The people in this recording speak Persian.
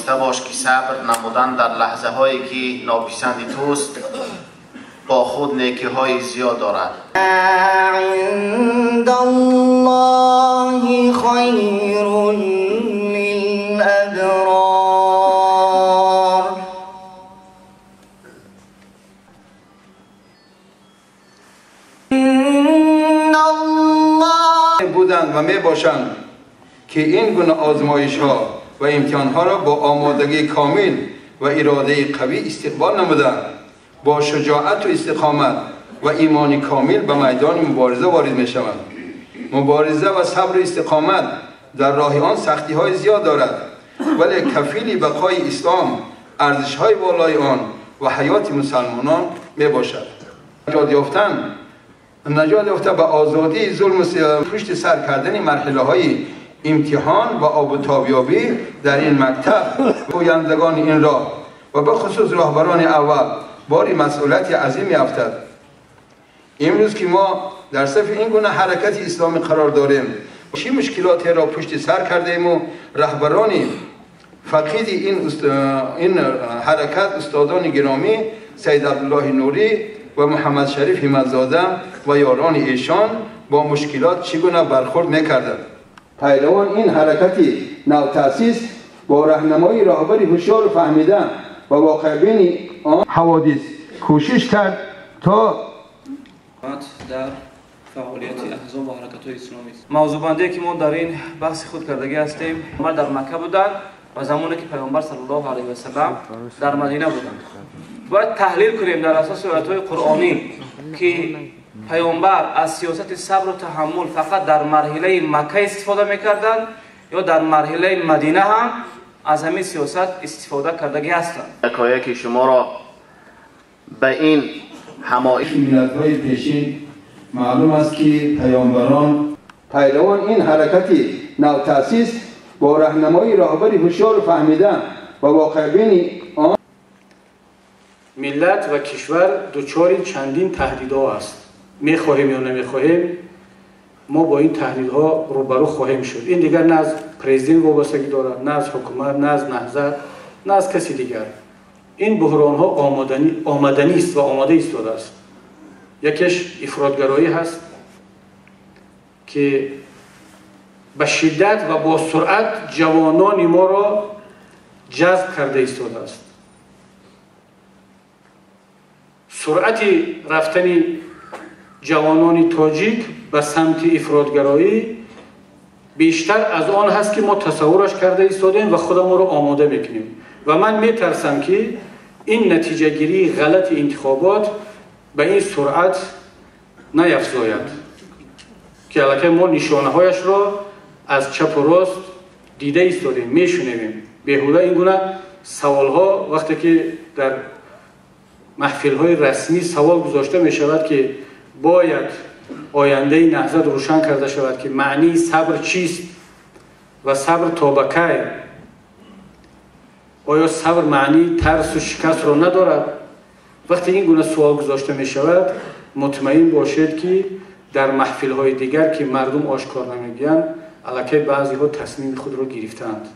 دانسته باش که صبر نمودن در لحظه هایی که ناپسند توست با خود نیکی های زیاد دارد. عند الله خیر للابرار. ان الله بودند و می باشند که این گونه آزمایش ها و امتحان ها را با آمادگی کامل و اراده قوی استقبال نمودند، با شجاعت و استقامت و ایمان کامل به میدان مبارزه وارد می شوند. مبارزه و صبر و استقامت در راه آن سختی های زیاد دارد، ولی کفیل بقای اسلام، ارزش های بالای آن و حیات مسلمانان می باشد. نجات یافته به آزادی ظلم و پشت سر کردن مرحله های امتحان و آبتابیابی در این مکتب گویندگان این راه و به خصوص راهبران اول باری مسئولیت عظیمی افتد. امروز که ما در صف این گونه حرکت اسلامی قرار داریم، چه مشکلاتی را پشت سر کردیم و رهبران فقید این حرکت استادان گرامی سید عبدالله نوری و محمد شریف همتزاده و یاران ایشان با مشکلات چگونه برخورد میکردند. پیروان این حرکتی نوتأسیس با راهنمایی راهبر هوشیار فهمیده و واقع بین آن حوادث کوشش کرد تا در فعالیت احزاب و حرکت‌های اسلامی است. موضوع بندی که ما در این بحث خود کردگی هستیم، ما در مکه بودند و زمانی که پیامبر صلی الله علیه و سلم در مدینه بودند. باید تحلیل کنیم در اساس آیات‌های قرآنی که پیامبر از سیاست صبر و تحمل فقط در مرحله مکه استفاده می‌کردند یا در مرحله مدینه هم از همین سیاست استفاده کردگی هستند. که شما را به این همایش ملت‌های پیشین معلوم است که پیروان این حرکتی نوتأسیس با راهنمایی راهبر هوشیار فهمیده و واقع بین آن ملت و کشور دچار چندین تهدیدها است. میخواهیم یا نمیخواهیم ما با این تهدیدها روبرو خواهیم شد. این دیگر نه از پرزیدنت وابستگی دارد، نه از حکومت، نه از نهضت، نه از کسی دیگر. این بحران ها آمدنی است و آماده ایستاده است. یکیش افراطگرایی هست که به شدت و با سرعت جوانان ما را جذب کرده ایستاده است. سرعت رفتن جوانان تاجیک به سمت افراطگرایی بیشتر از آن هست که ما تصورش کرده ایستادیم و خودمون رو آماده میکنیم و من میترسم که این نتیجه گیری غلط انتخابات به این سرعت نیفزاید که البته ما نشانه هایش را از چپ و راست دیده ایستادیم، میشنویم. بیهوده این گونه سوال ها وقتی که در محفل های رسمی سوال گذاشته می شود که باید آینده نهضت روشن کرده شود که معنی صبر چیست و صبر تا به کی؟ آیا صبر معنی ترس و شکست را ندارد؟ وقتی این گونه سوال گذاشته می شود مطمئن باشید که در محفل های دیگر که مردم آشکار نمیگویند الکی بعضی ها تصمیم خود را گرفتند